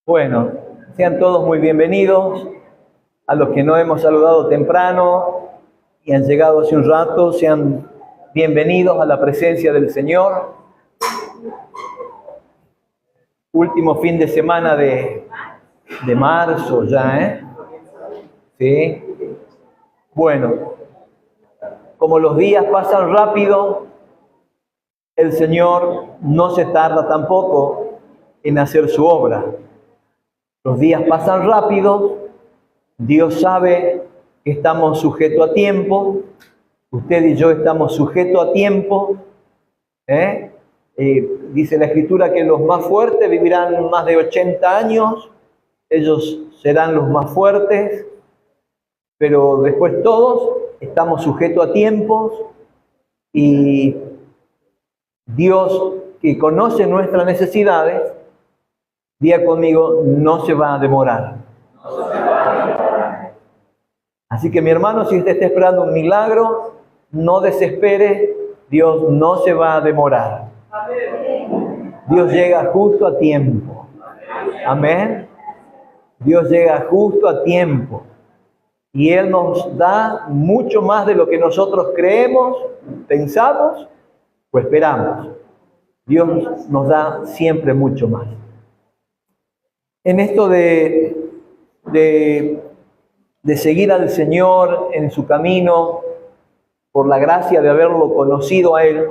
Bueno, sean todos muy bienvenidos. A los que no hemos saludado temprano y han llegado hace un rato, sean bienvenidos a la presencia del Señor. Último fin de semana de marzo ya, ¿Sí? Bueno, como los días pasan rápido, el Señor no se tarda tampoco en hacer su obra. Los días pasan rápido, Dios sabe que estamos sujetos a tiempo, usted y yo estamos sujetos a tiempo. Dice la Escritura que los más fuertes vivirán más de 80 años, ellos serán los más fuertes, pero después todos estamos sujetos a tiempos y Dios, que conoce nuestras necesidades, diga conmigo, no se va a demorar. Así que mi hermano, si usted está esperando un milagro, no desespere, Dios no se va a demorar. Dios llega justo a tiempo. Amén. Dios llega justo a tiempo. Y Él nos da mucho más de lo que nosotros creemos, pensamos o esperamos. Dios nos da siempre mucho más. En esto de seguir al Señor en su camino, por la gracia de haberlo conocido a Él,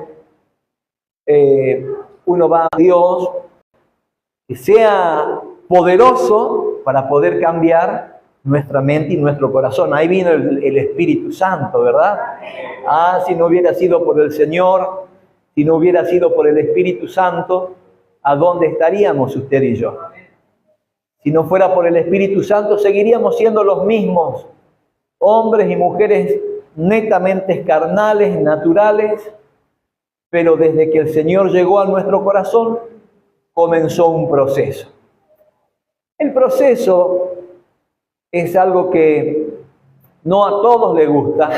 uno va a Dios que sea poderoso para poder cambiar nuestra mente y nuestro corazón. Ahí vino el Espíritu Santo, ¿verdad? Si no hubiera sido por el Señor, si no hubiera sido por el Espíritu Santo, ¿a dónde estaríamos usted y yo? Si no fuera por el Espíritu Santo, seguiríamos siendo los mismos, hombres y mujeres netamente carnales, naturales, pero desde que el Señor llegó a nuestro corazón, comenzó un proceso. El proceso es algo que no a todos les gusta,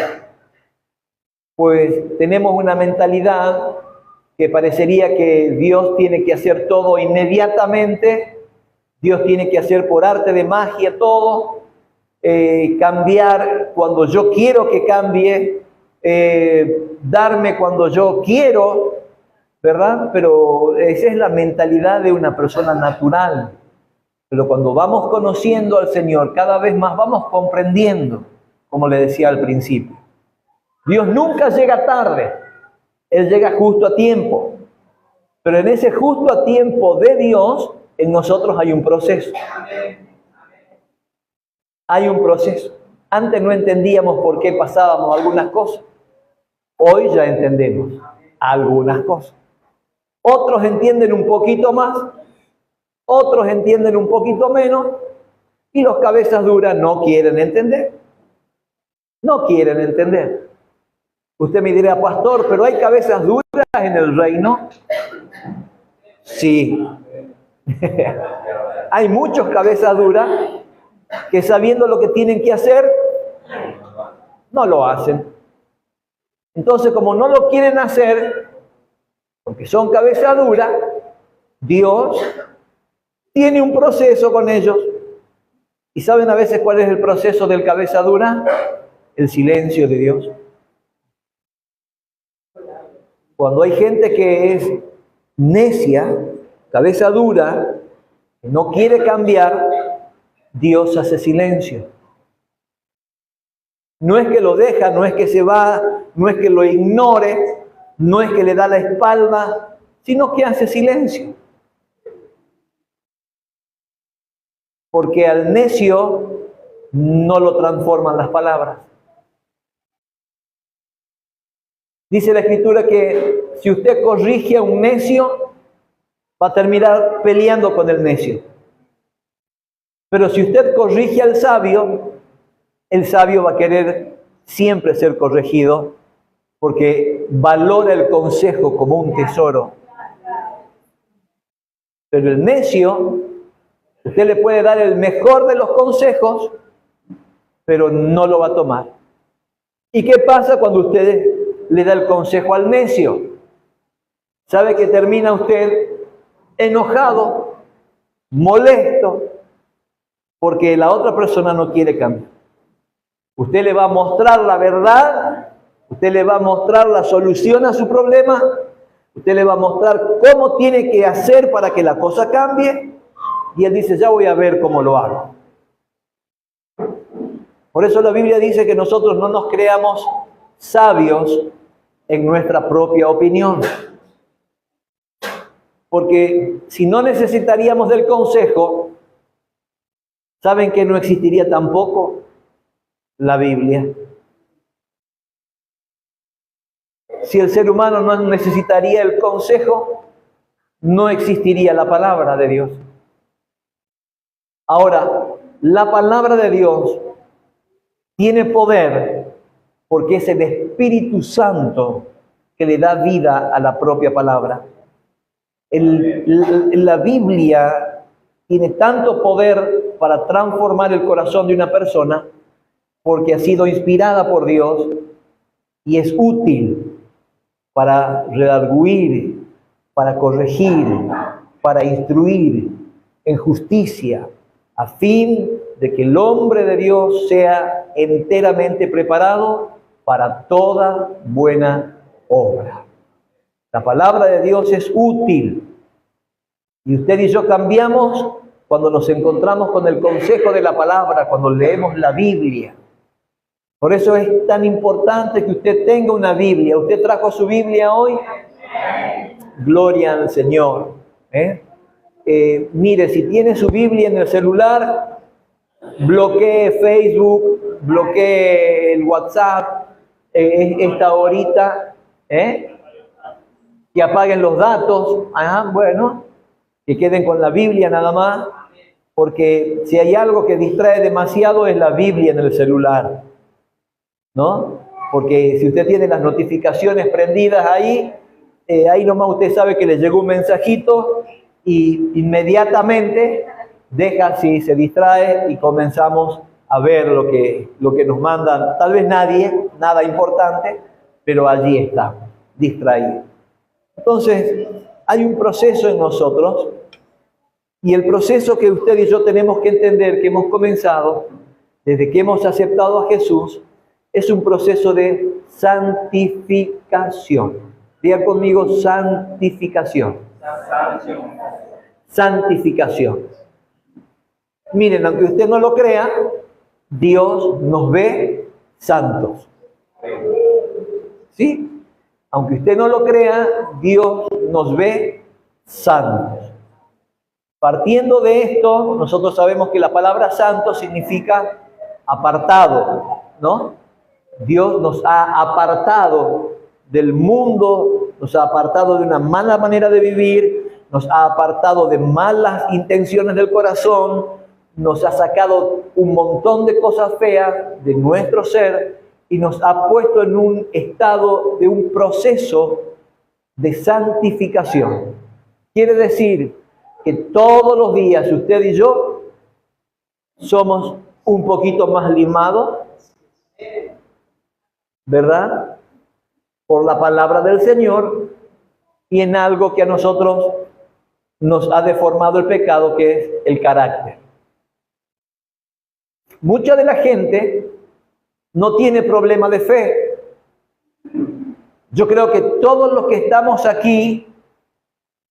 pues tenemos una mentalidad que parecería que Dios tiene que hacer todo inmediatamente. Dios tiene que hacer por arte de magia todo, cambiar cuando yo quiero que cambie, darme cuando yo quiero, ¿verdad? Pero esa es la mentalidad de una persona natural. Pero cuando vamos conociendo al Señor, cada vez más vamos comprendiendo, como le decía al principio. Dios nunca llega tarde, Él llega justo a tiempo. Pero en ese justo a tiempo de Dios, en nosotros hay un proceso. Hay un proceso. Antes no entendíamos por qué pasábamos algunas cosas. Hoy ya entendemos algunas cosas. Otros entienden un poquito más, otros entienden un poquito menos, y los cabezas duras no quieren entender. No quieren entender. Usted me dirá, pastor, ¿pero hay cabezas duras en el reino? Sí. Hay muchos cabezas duras que sabiendo lo que tienen que hacer, no lo hacen. Entonces, como no lo quieren hacer, porque son cabeza dura, Dios tiene un proceso con ellos. ¿Y saben a veces cuál es el proceso del cabeza dura? El silencio de Dios. Cuando hay gente que es necia, cabeza dura, que no quiere cambiar, Dios hace silencio. No es que lo deja, no es que se va, no es que lo ignore, no es que le da la espalda, sino que hace silencio. Porque al necio no lo transforman las palabras. Dice la Escritura que si usted corrige a un necio, va a terminar peleando con el necio. Pero si usted corrige al sabio, el sabio va a querer siempre ser corregido porque valora el consejo como un tesoro. Pero el necio, usted le puede dar el mejor de los consejos, pero no lo va a tomar. ¿Y qué pasa cuando usted le da el consejo al necio? ¿Sabe que termina usted enojado, molesto, porque la otra persona no quiere cambiar. Usted le va a mostrar la verdad, usted le va a mostrar la solución a su problema, usted le va a mostrar cómo tiene que hacer para que la cosa cambie, y él dice, ya voy a ver cómo lo hago. Por eso la Biblia dice que nosotros no nos creamos sabios en nuestra propia opinión. Porque si no necesitaríamos del consejo, ¿saben que no existiría tampoco la Biblia? Si el ser humano no necesitaría el consejo, no existiría la palabra de Dios. Ahora, la palabra de Dios tiene poder porque es el Espíritu Santo que le da vida a la propia palabra. La Biblia tiene tanto poder para transformar el corazón de una persona porque ha sido inspirada por Dios y es útil para redarguir, para corregir, para instruir en justicia, a fin de que el hombre de Dios sea enteramente preparado para toda buena obra. La palabra de Dios es útil. Y usted y yo cambiamos cuando nos encontramos con el consejo de la palabra, cuando leemos la Biblia. Por eso es tan importante que usted tenga una Biblia. ¿Usted trajo su Biblia hoy? Gloria al Señor. Mire, si tiene su Biblia en el celular, bloquee Facebook, bloquee el WhatsApp, esta horita, que apaguen los datos. Bueno, que queden con la Biblia nada más, porque si hay algo que distrae demasiado es la Biblia en el celular, ¿no? Porque si usted tiene las notificaciones prendidas ahí, ahí nomás usted sabe que le llegó un mensajito y inmediatamente deja, si se distrae y comenzamos a ver lo que nos mandan, tal vez nada importante, pero allí está, distraído. Entonces, hay un proceso en nosotros y el proceso que usted y yo tenemos que entender que hemos comenzado desde que hemos aceptado a Jesús es un proceso de santificación. Diga conmigo, santificación. Santificación. Miren, aunque usted no lo crea, Dios nos ve santos. ¿Sí? Aunque usted no lo crea, Dios nos ve santos. Partiendo de esto, nosotros sabemos que la palabra santo significa apartado, ¿no? Dios nos ha apartado del mundo, nos ha apartado de una mala manera de vivir, nos ha apartado de malas intenciones del corazón, nos ha sacado un montón de cosas feas de nuestro ser y nos ha puesto en un estado de un proceso de santificación. Quiere decir que todos los días usted y yo somos un poquito más limados, ¿verdad? Por la palabra del Señor y en algo que a nosotros nos ha deformado el pecado, que es el carácter. Mucha de la gente no tiene problema de fe. Yo creo que todos los que estamos aquí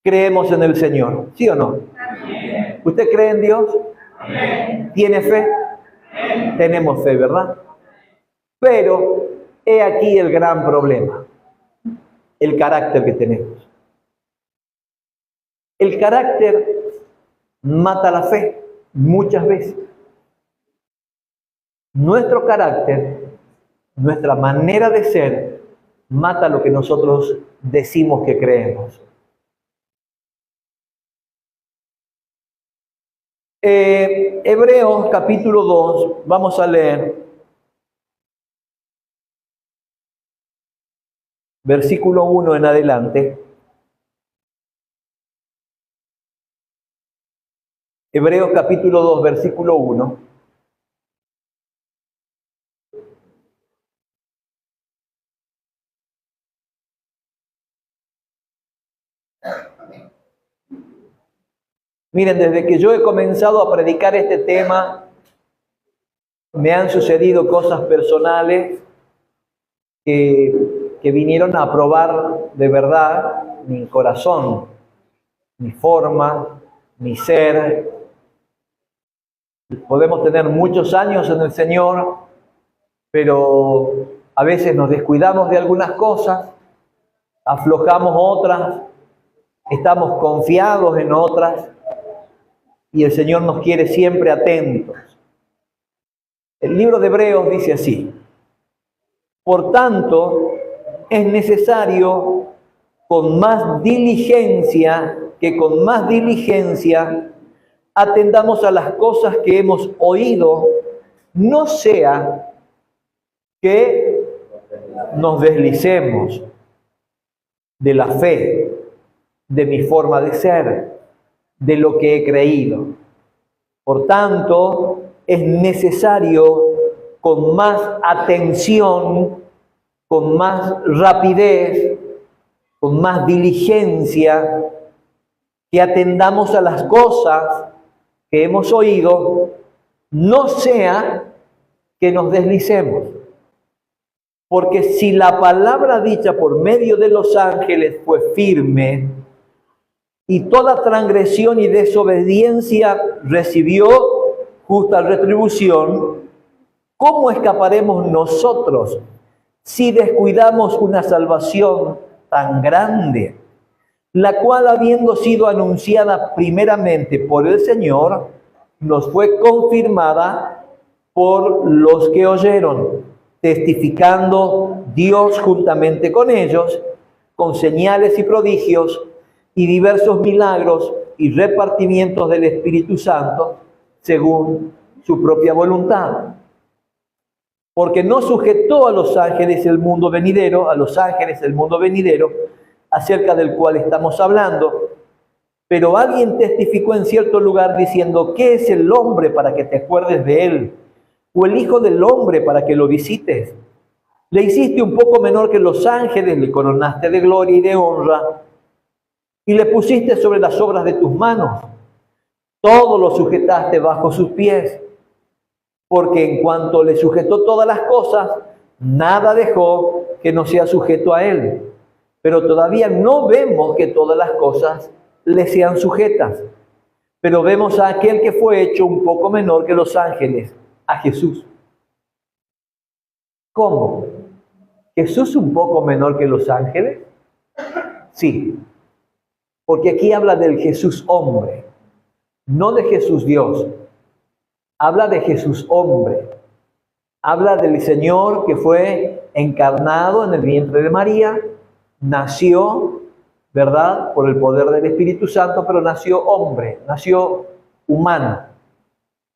creemos en el Señor, ¿sí o no? Amén. ¿Usted cree en Dios? Amén. ¿Tiene fe? Amén. Tenemos fe, ¿verdad? Pero he aquí el gran problema, el carácter que tenemos. El carácter mata la fe muchas veces. Nuestro carácter, nuestra manera de ser, mata lo que nosotros decimos que creemos. Hebreos capítulo 2, vamos a leer versículo 1 en adelante. Hebreos capítulo 2, versículo 1. Miren, desde que yo he comenzado a predicar este tema, me han sucedido cosas personales que vinieron a probar de verdad mi corazón, mi forma, mi ser. Podemos tener muchos años en el Señor, pero a veces nos descuidamos de algunas cosas, aflojamos otras, estamos confiados en otras, y el Señor nos quiere siempre atentos. El libro de Hebreos dice así: por tanto, es necesario con más diligencia atendamos a las cosas que hemos oído, no sea que nos deslicemos de la fe, de mi forma de ser, de lo que he creído. Por tanto, es necesario con más atención, con más rapidez, con más diligencia, que atendamos a las cosas que hemos oído, no sea que nos deslicemos. Porque si la palabra dicha por medio de los ángeles fue firme, y toda transgresión y desobediencia recibió justa retribución, ¿cómo escaparemos nosotros si descuidamos una salvación tan grande, la cual, habiendo sido anunciada primeramente por el Señor, nos fue confirmada por los que oyeron, testificando Dios juntamente con ellos, con señales y prodigios y diversos milagros y repartimientos del Espíritu Santo, según su propia voluntad? Porque no sujetó a los ángeles el mundo venidero, acerca del cual estamos hablando, pero alguien testificó en cierto lugar diciendo: ¿qué es el hombre para que te acuerdes de él? ¿O el hijo del hombre para que lo visites? Le hiciste un poco menor que los ángeles, le coronaste de gloria y de honra, y le pusiste sobre las obras de tus manos. Todo lo sujetaste bajo sus pies, porque en cuanto le sujetó todas las cosas, nada dejó que no sea sujeto a él. Pero todavía no vemos que todas las cosas le sean sujetas. Pero vemos a aquel que fue hecho un poco menor que los ángeles, a Jesús. ¿Cómo? ¿Jesús un poco menor que los ángeles? Sí, porque aquí habla del Jesús hombre, no de Jesús Dios. Habla de Jesús hombre. Habla del Señor que fue encarnado en el vientre de María, nació, ¿verdad?, por el poder del Espíritu Santo, pero nació hombre, nació humano.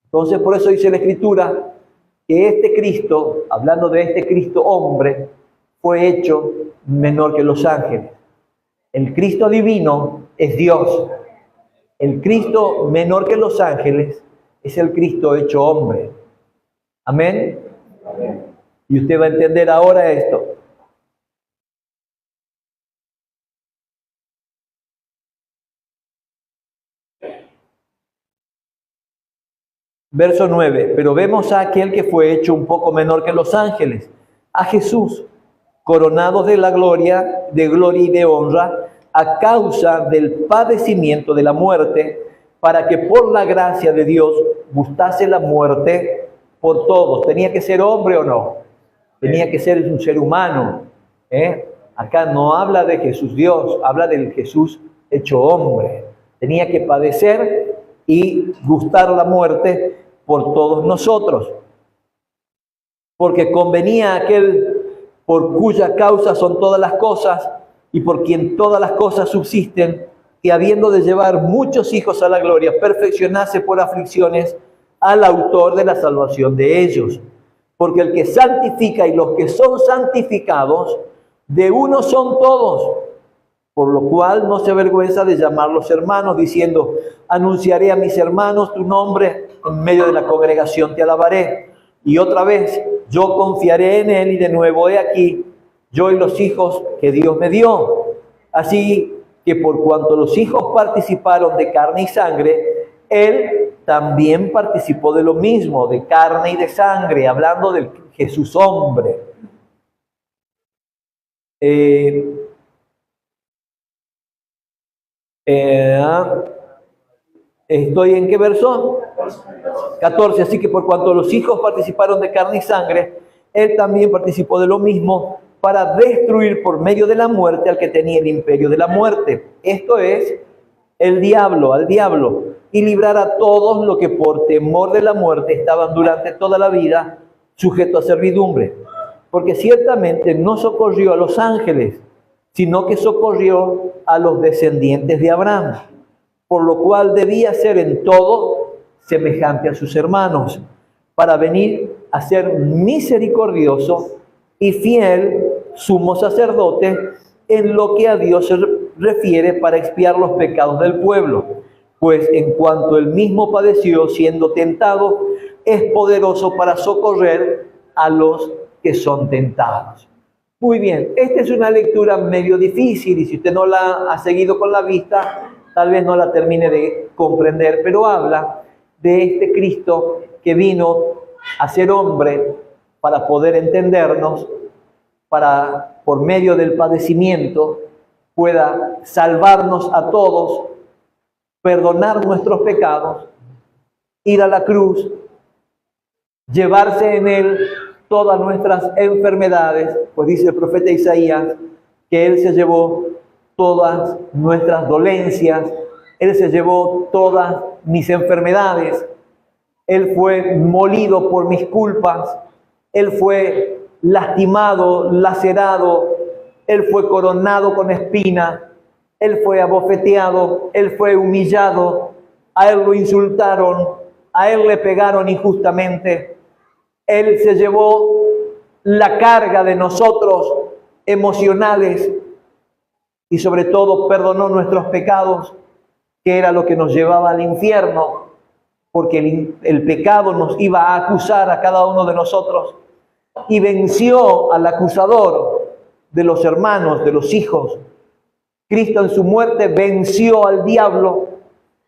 Entonces, por eso dice la Escritura que este Cristo, hablando de este Cristo hombre, fue hecho menor que los ángeles. El Cristo divino es Dios. El Cristo menor que los ángeles es el Cristo hecho hombre. Amén. Y usted va a entender ahora esto. Verso 9, pero vemos a aquel que fue hecho un poco menor que los ángeles, a Jesús, coronado de la gloria y de honra, a causa del padecimiento de la muerte, para que por la gracia de Dios gustase la muerte por todos. ¿Tenía que ser hombre o no? Tenía que ser un ser humano. Acá no habla de Jesús Dios, habla del Jesús hecho hombre. Tenía que padecer y gustar la muerte por todos nosotros. Porque convenía a aquel por cuya causa son todas las cosas y por quien todas las cosas subsisten, que habiendo de llevar muchos hijos a la gloria, perfeccionase por aflicciones al autor de la salvación de ellos. Porque el que santifica y los que son santificados, de uno son todos. Por lo cual no se avergüenza de llamarlos hermanos, diciendo: anunciaré a mis hermanos tu nombre, en medio de la congregación te alabaré. Y otra vez, yo confiaré en él, y de nuevo he aquí, yo y los hijos que Dios me dio. Así que por cuanto los hijos participaron de carne y sangre, Él también participó de lo mismo, de carne y de sangre, hablando de Jesús hombre. ¿Estoy en qué verso? 14. Así que por cuanto los hijos participaron de carne y sangre, Él también participó de lo mismo para destruir por medio de la muerte al que tenía el imperio de la muerte. Esto es, al diablo, y librar a todos los que por temor de la muerte estaban durante toda la vida sujetos a servidumbre. Porque ciertamente no socorrió a los ángeles, sino que socorrió a los descendientes de Abraham, por lo cual debía ser en todo semejante a sus hermanos, para venir a ser misericordioso y fiel sumo sacerdote en lo que a Dios se refiere para expiar los pecados del pueblo, pues en cuanto él mismo padeció siendo tentado, es poderoso para socorrer a los que son tentados. Muy bien, esta es una lectura medio difícil y si usted no la ha seguido con la vista, tal vez no la termine de comprender, pero habla de este Cristo que vino a ser hombre para poder entendernos, para por medio del padecimiento pueda salvarnos a todos, perdonar nuestros pecados, ir a la cruz, llevarse en él todas nuestras enfermedades, pues dice el profeta Isaías que Él se llevó todas nuestras dolencias, Él se llevó todas mis enfermedades, Él fue molido por mis culpas, Él fue lastimado, lacerado, Él fue coronado con espina, Él fue abofeteado, Él fue humillado, a Él lo insultaron, a Él le pegaron injustamente. Él se llevó la carga de nosotros emocionales y sobre todo perdonó nuestros pecados, que era lo que nos llevaba al infierno, porque el pecado nos iba a acusar a cada uno de nosotros y venció al acusador de los hermanos, de los hijos. Cristo en su muerte venció al diablo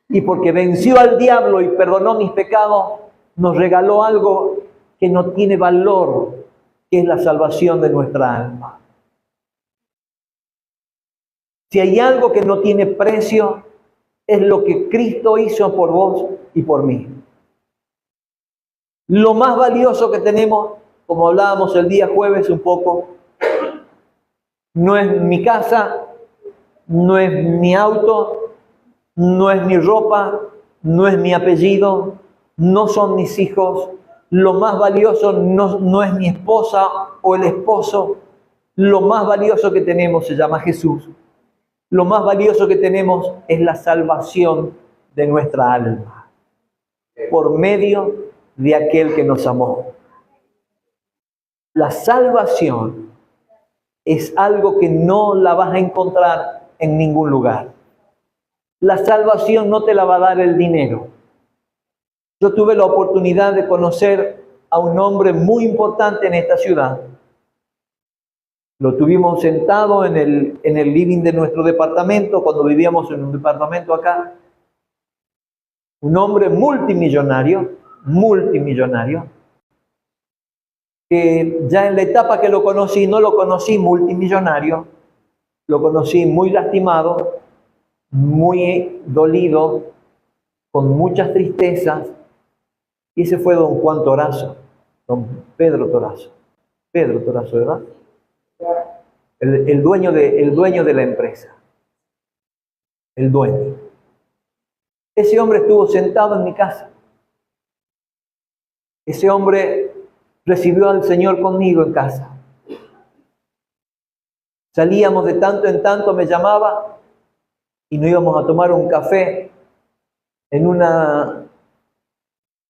y porque venció al diablo y perdonó mis pecados, nos regaló algo que no tiene valor, que es la salvación de nuestra alma. Si hay algo que no tiene precio, es lo que Cristo hizo por vos y por mí. Lo más valioso que tenemos, como hablábamos el día jueves un poco, no es mi casa, no es mi auto, no es mi ropa, no es mi apellido, no son mis hijos. Lo más valioso no es mi esposa o el esposo. Lo más valioso que tenemos se llama Jesús. Lo más valioso que tenemos es la salvación de nuestra alma por medio de aquel que nos amó. La salvación es algo que no la vas a encontrar en ningún lugar. La salvación no te la va a dar el dinero. Yo tuve la oportunidad de conocer a un hombre muy importante en esta ciudad. Lo tuvimos sentado en el living de nuestro departamento, cuando vivíamos en un departamento acá. Un hombre multimillonario, que ya en la etapa que lo conocí, no lo conocí multimillonario, lo conocí muy lastimado, muy dolido, con muchas tristezas. Y ese fue don Juan Torazo, don Pedro Torazo. Pedro Torazo, ¿verdad? El dueño de la empresa. El dueño. Ese hombre estuvo sentado en mi casa. Ese hombre recibió al Señor conmigo en casa. Salíamos de tanto en tanto, me llamaba y nos íbamos a tomar un café en una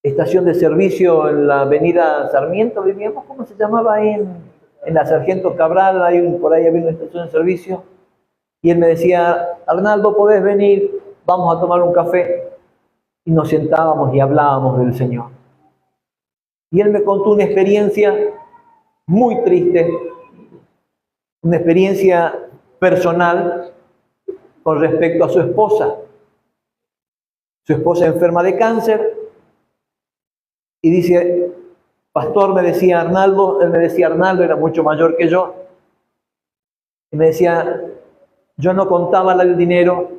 estación de servicio en la avenida Sarmiento, vivíamos, ¿cómo se llamaba ahí? En la Sargento Cabral, por ahí había una estación de servicio, y él me decía, Arnaldo, ¿podés venir? Vamos a tomar un café. Y nos sentábamos y hablábamos del Señor. Y él me contó una experiencia muy triste, una experiencia personal con respecto a su esposa. Su esposa enferma de cáncer y dice, pastor, me decía Arnaldo, era mucho mayor que yo, y me decía, yo no contaba el dinero,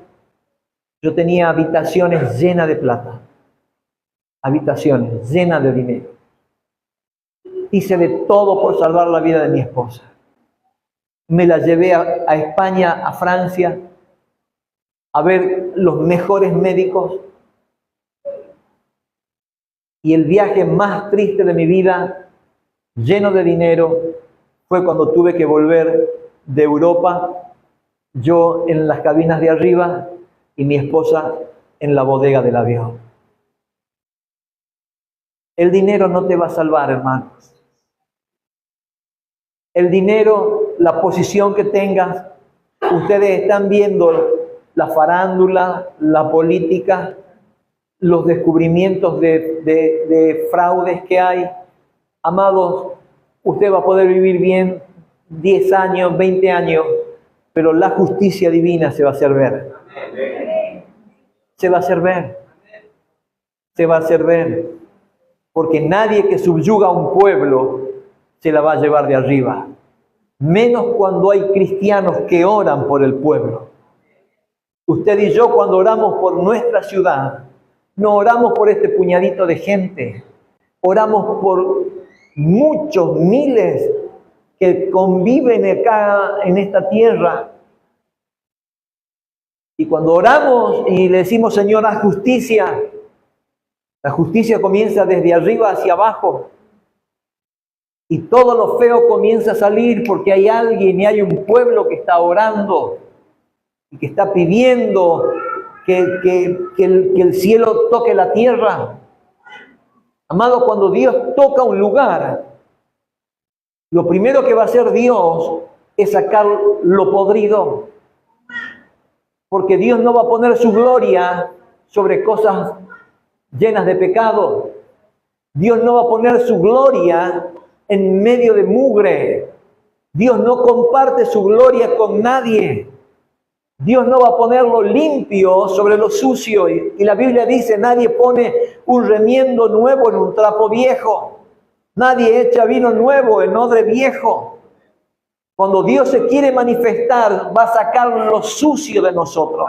yo tenía habitaciones llenas de plata, habitaciones llenas de dinero. Hice de todo por salvar la vida de mi esposa. Me la llevé a España, a Francia, a ver los mejores médicos. Y el viaje más triste de mi vida, lleno de dinero, fue cuando tuve que volver de Europa, yo en las cabinas de arriba y mi esposa en la bodega del avión. El dinero no te va a salvar, hermanos. El dinero, la posición que tengas, ustedes están viendo la farándula, la política, los descubrimientos de fraudes que hay. Amados, usted va a poder vivir bien 10 años, 20 años, pero la justicia divina se va a hacer ver. Se va a hacer ver. Se va a hacer ver. Porque nadie que subyuga a un pueblo se la va a llevar de arriba. Menos cuando hay cristianos que oran por el pueblo. Usted y yo, cuando oramos por nuestra ciudad, no oramos por este puñadito de gente. Oramos por muchos miles que conviven acá en esta tierra. Y cuando oramos y le decimos, Señor, haz justicia, la justicia comienza desde arriba hacia abajo. Y todo lo feo comienza a salir porque hay alguien y hay un pueblo que está orando y que está pidiendo que el cielo toque la tierra. Amado, cuando Dios toca un lugar, lo primero que va a hacer Dios es sacar lo podrido. Porque Dios no va a poner su gloria sobre cosas llenas de pecado. Dios no va a poner su gloria en medio de mugre. Dios no comparte su gloria con nadie. Dios no va a ponerlo limpio sobre lo sucio. Y la Biblia dice, nadie pone un remiendo nuevo en un trapo viejo. Nadie echa vino nuevo en odre viejo. Cuando Dios se quiere manifestar, va a sacar lo sucio de nosotros.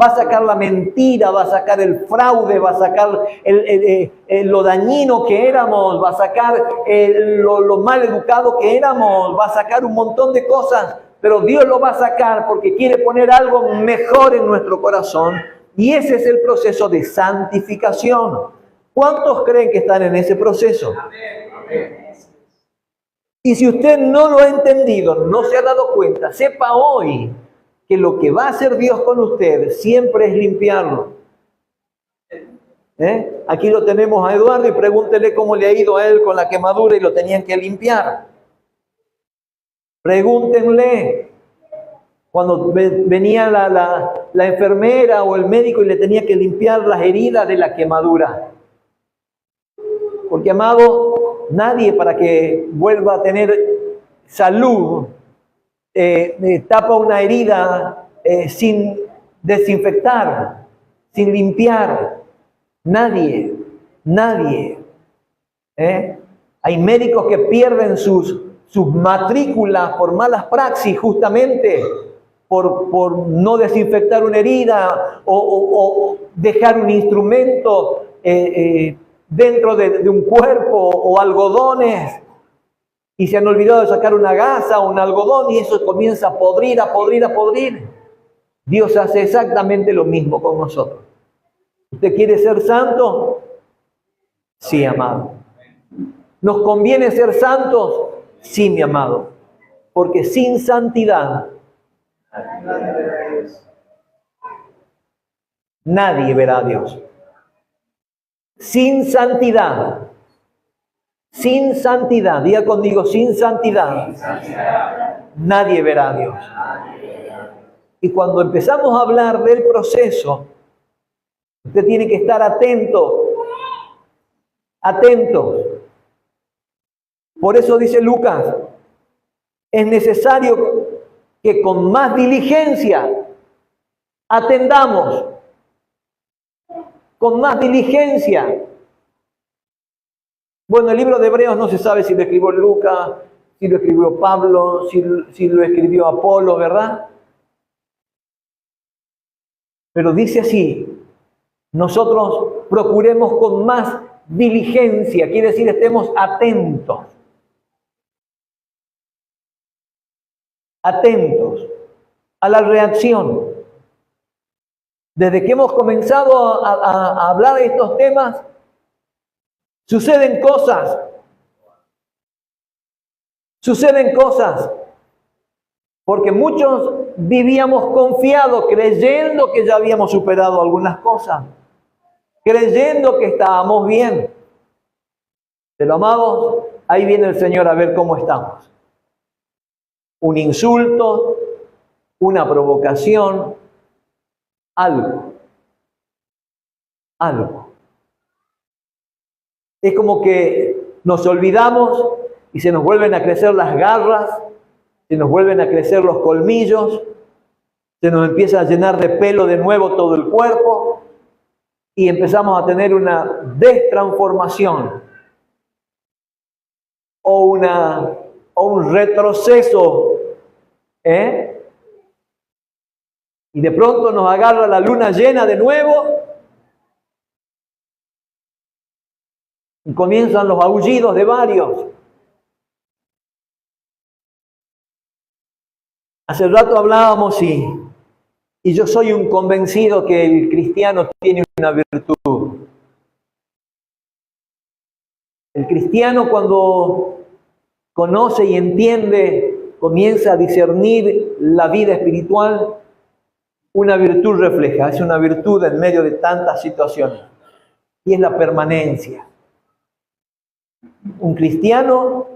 Va a sacar la mentira, va a sacar el fraude, va a sacar lo dañino que éramos, va a sacar lo mal educado que éramos, va a sacar un montón de cosas. Pero Dios lo va a sacar porque quiere poner algo mejor en nuestro corazón. Y ese es el proceso de santificación. ¿Cuántos creen que están en ese proceso? Y si usted no lo ha entendido, no se ha dado cuenta, sepa hoy que lo que va a hacer Dios con usted siempre es limpiarlo. Aquí lo tenemos a Eduardo y pregúntele cómo le ha ido a él con la quemadura y lo tenían que limpiar. Pregúntenle cuando venía la enfermera o el médico y le tenía que limpiar las heridas de la quemadura. Porque, amado, nadie para que vuelva a tener salud tapa una herida sin desinfectar, sin limpiar. Nadie. Hay médicos que pierden sus matrículas por malas praxis, justamente por no desinfectar una herida o dejar un instrumento dentro de un cuerpo o algodones. Y se han olvidado de sacar una gasa o un algodón y eso comienza a podrir. Dios hace exactamente lo mismo con nosotros. ¿Usted quiere ser santo? Sí, amado. ¿Nos conviene ser santos? Sí, mi amado. Porque sin santidad nadie verá a Dios. Sin santidad. Sin santidad, diga conmigo, sin santidad, nadie verá a Dios. Y cuando empezamos a hablar del proceso, usted tiene que estar atento. Por eso dice Lucas, es necesario que con más diligencia Atendamos con más diligencia. Bueno, el libro de Hebreos no se sabe si lo escribió Lucas, si lo escribió Pablo, si lo escribió Apolo, ¿verdad? Pero dice así, nosotros procuremos con más diligencia, quiere decir estemos atentos. Atentos a la reacción. Desde que hemos comenzado a hablar de estos temas, suceden cosas. Suceden cosas. Porque muchos vivíamos confiados, creyendo que ya habíamos superado algunas cosas. Creyendo que estábamos bien. Pero amados, ahí viene el Señor a ver cómo estamos. Un insulto, una provocación, algo. Es como que nos olvidamos y se nos vuelven a crecer las garras, se nos vuelven a crecer los colmillos, se nos empieza a llenar de pelo de nuevo todo el cuerpo y empezamos a tener una destransformación o un retroceso, y de pronto nos agarra la luna llena de nuevo y comienzan los aullidos de varios. Hace rato hablábamos y yo soy un convencido que el cristiano tiene una virtud. El cristiano cuando conoce y entiende, comienza a discernir la vida espiritual, una virtud refleja, es una virtud en medio de tantas situaciones, y es la permanencia. Un cristiano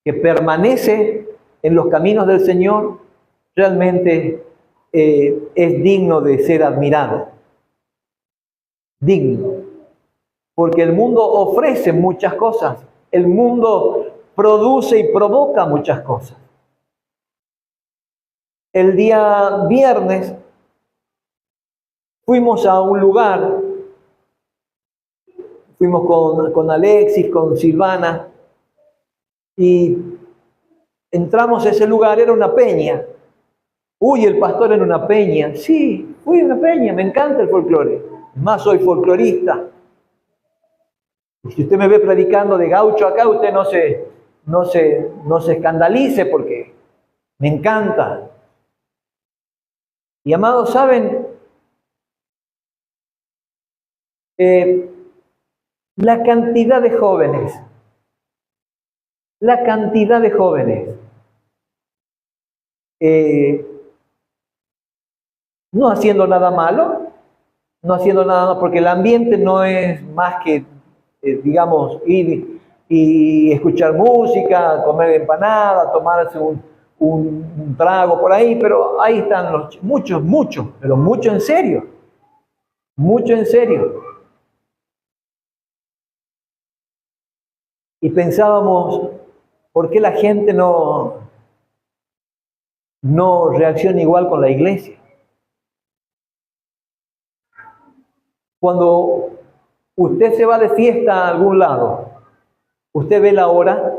que permanece en los caminos del Señor realmente es digno de ser admirado. Digno. Porque el mundo ofrece muchas cosas. El mundo produce y provoca muchas cosas. El día viernes fuimos a un lugar, fuimos con Alexis, con Silvana, y entramos a ese lugar, era una peña. Uy, el pastor en una peña. Sí, fui a una peña, me encanta el folclore. Más soy folclorista. Y si usted me ve predicando de gaucho acá, usted no se escandalice porque me encanta. Y amados, ¿saben? La cantidad de jóvenes, no haciendo nada malo, porque el ambiente no es más que, digamos, ir y escuchar música, comer empanada, tomarse un trago por ahí, pero ahí están muchos, pero mucho en serio. Y pensábamos, ¿por qué la gente no reacciona igual con la iglesia? Cuando usted se va de fiesta a algún lado, ¿usted ve la hora?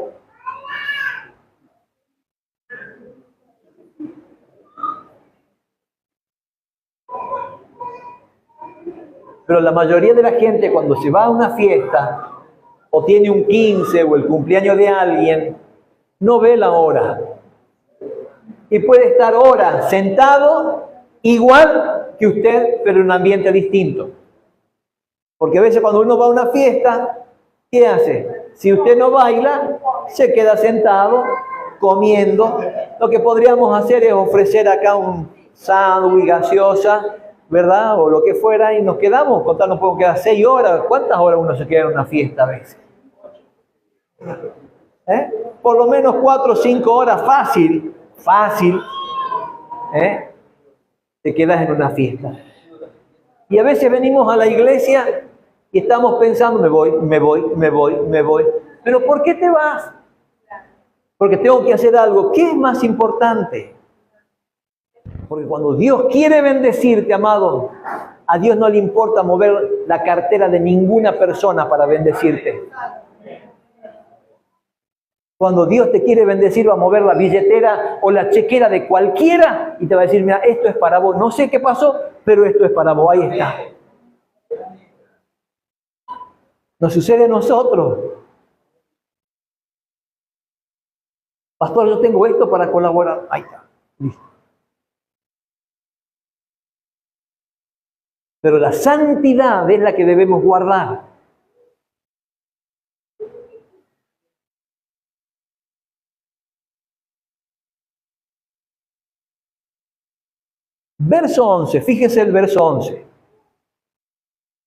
Pero la mayoría de la gente cuando se va a una fiesta, o tiene un 15 o el cumpleaños de alguien, no ve la hora. Y puede estar horas sentado igual que usted, pero en un ambiente distinto. Porque a veces cuando uno va a una fiesta, ¿qué hace? Si usted no baila, se queda sentado, comiendo. Lo que podríamos hacer es ofrecer acá un sándwich, gaseosa, ¿verdad? O lo que fuera, y nos quedamos, contarnos podemos quedar 6 horas. ¿Cuántas horas uno se queda en una fiesta a veces? Por lo menos 4 o 5 horas, fácil, te quedas en una fiesta. Y a veces venimos a la iglesia y estamos pensando, me voy. ¿Pero por qué te vas? Porque tengo que hacer algo. ¿Qué es más importante? Porque cuando Dios quiere bendecirte, amado, a Dios no le importa mover la cartera de ninguna persona para bendecirte. Cuando Dios te quiere bendecir, va a mover la billetera o la chequera de cualquiera y te va a decir, mira, esto es para vos. No sé qué pasó, pero esto es para vos. Ahí está. Nos sucede a nosotros. Pastor, yo tengo esto para colaborar. Ahí está. Listo. Pero la santidad es la que debemos guardar. Verso 11, fíjese el verso 11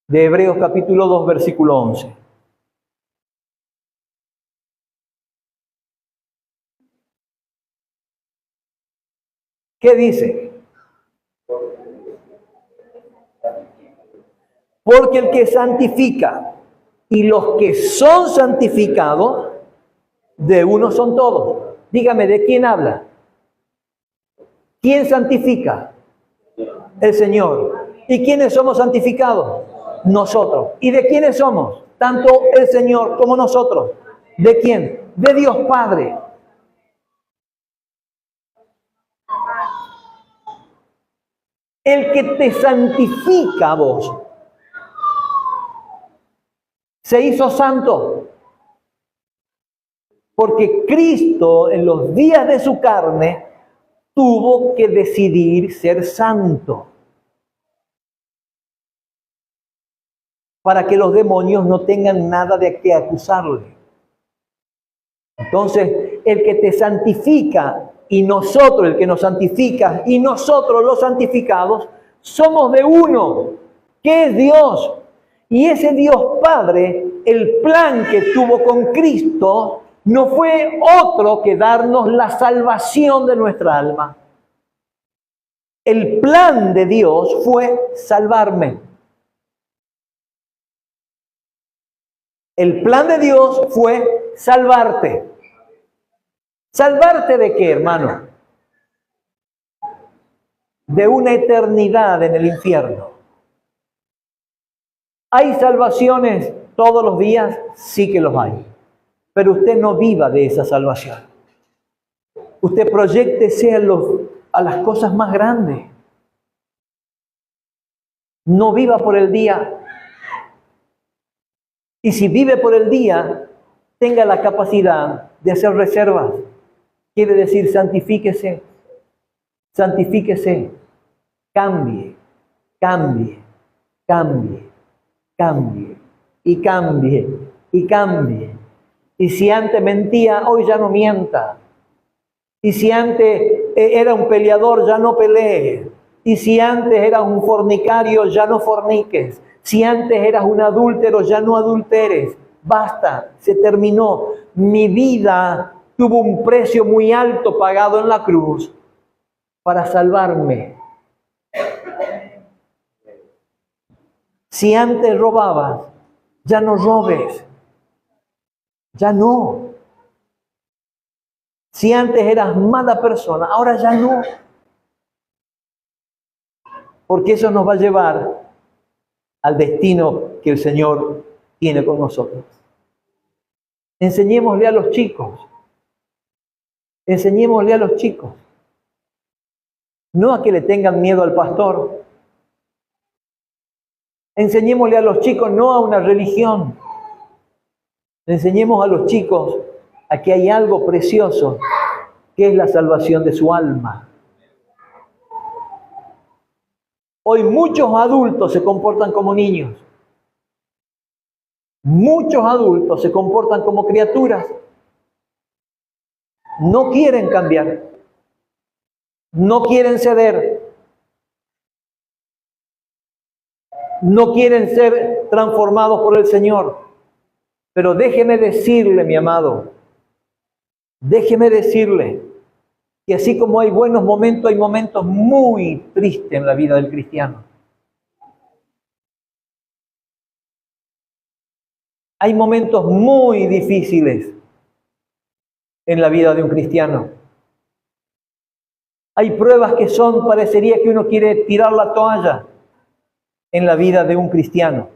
de Hebreos capítulo 2, versículo 11. ¿Qué dice? Porque el que santifica y los que son santificados, de uno son todos. Dígame, ¿de quién habla? ¿Quién santifica? El Señor. ¿Y quiénes somos santificados? Nosotros. ¿Y de quiénes somos? Tanto el Señor como nosotros. ¿De quién? De Dios Padre. El que te santifica a vos se hizo santo. Porque Cristo en los días de su carne tuvo que decidir ser santo. Para que los demonios no tengan nada de qué acusarle. Entonces, el que te santifica y nosotros, el que nos santifica y nosotros los santificados, somos de uno, que es Dios. Y ese Dios Padre, el plan que tuvo con Cristo, no fue otro que darnos la salvación de nuestra alma. El plan de Dios fue salvarme. El plan de Dios fue salvarte. ¿Salvarte de qué, hermano? De una eternidad en el infierno. ¿Hay salvaciones todos los días? Sí que los hay. Pero usted no viva de esa salvación. Usted proyéctese a las cosas más grandes. No viva por el día. Y si vive por el día, tenga la capacidad de hacer reservas. Quiere decir, santifíquese, santifíquese, cambie, cambie, cambie, cambie, y cambie, y cambie. Y si antes mentía, hoy ya no mienta. Y si antes era un peleador, ya no pelee. Y si antes eras un fornicario, ya no forniques. Si antes eras un adúltero, ya no adulteres. Basta, se terminó. Mi vida tuvo un precio muy alto pagado en la cruz para salvarme. Si antes robabas, ya no robes. Ya no. Si antes eras mala persona, ahora ya no. Porque eso nos va a llevar al destino que el Señor tiene con nosotros. Enseñémosle a los chicos. Enseñémosle a los chicos. No a que le tengan miedo al pastor. Enseñémosle a los chicos no a una religión. Enseñemos a los chicos a que hay algo precioso, que es la salvación de su alma. Hoy muchos adultos se comportan como niños. Muchos adultos se comportan como criaturas. No quieren cambiar. No quieren ceder. No quieren ser transformados por el Señor. Pero déjeme decirle, mi amado, déjeme decirle que así como hay buenos momentos, hay momentos muy tristes en la vida del cristiano. Hay momentos muy difíciles en la vida de un cristiano. Hay pruebas que parecería que uno quiere tirar la toalla en la vida de un cristiano.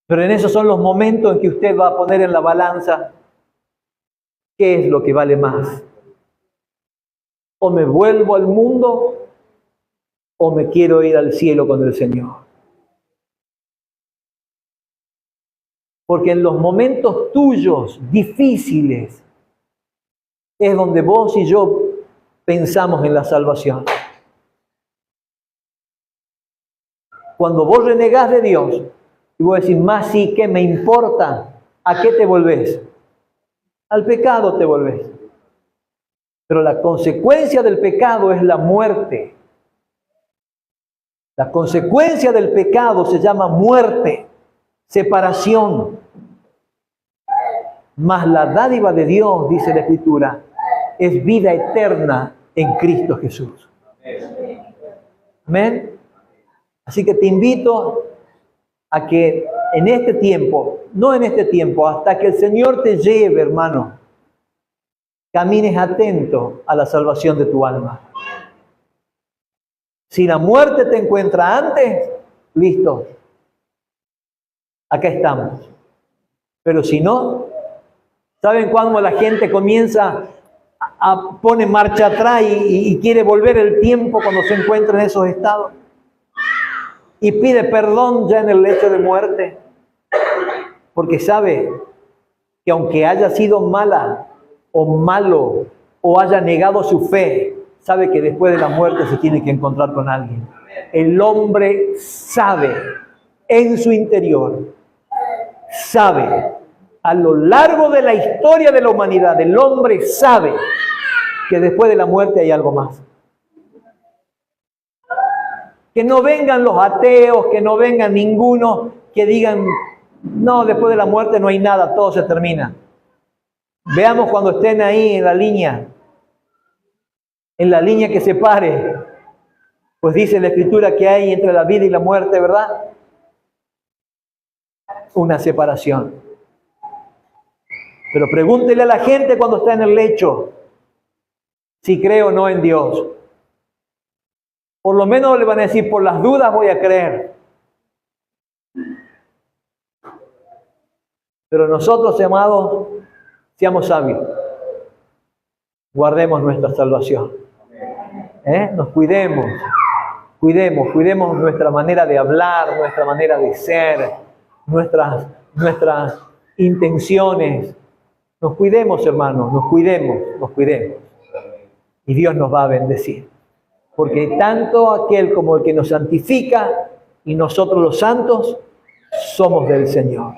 Pero en esos son los momentos en que usted va a poner en la balanza qué es lo que vale más. O me vuelvo al mundo o me quiero ir al cielo con el Señor. Porque en los momentos tuyos difíciles es donde vos y yo pensamos en la salvación. Cuando vos renegás de Dios y vos decís, más sí, ¿qué me importa? ¿A qué te volvés? Al pecado te volvés. Pero la consecuencia del pecado es la muerte. La consecuencia del pecado se llama muerte, separación. Mas la dádiva de Dios, dice la Escritura, es vida eterna en Cristo Jesús. Amén. Así que te invito a que en este tiempo, no en este tiempo, hasta que el Señor te lleve, hermano, camines atento a la salvación de tu alma. Si la muerte te encuentra antes, listo, acá estamos. Pero si no, ¿saben cuándo la gente comienza a poner marcha atrás y quiere volver el tiempo cuando se encuentra en esos estados? Y pide perdón ya en el lecho de muerte. Porque sabe que aunque haya sido mala o malo o haya negado su fe, sabe que después de la muerte se tiene que encontrar con alguien. El hombre sabe en su interior, sabe a lo largo de la historia de la humanidad, el hombre sabe que después de la muerte hay algo más. Que no vengan los ateos, que no vengan ninguno que digan, no, después de la muerte no hay nada, todo se termina. Veamos cuando estén ahí en la línea que separe, pues dice la Escritura que hay entre la vida y la muerte, ¿verdad? Una separación. Pero pregúntele a la gente cuando está en el lecho si cree o no en Dios. Por lo menos le van a decir, por las dudas voy a creer. Pero nosotros, amados, seamos sabios. Guardemos nuestra salvación. Nos cuidemos nuestra manera de hablar, nuestra manera de ser, nuestras intenciones. Nos cuidemos, hermanos, nos cuidemos. Y Dios nos va a bendecir. Porque tanto aquel como el que nos santifica y nosotros los santos somos del Señor.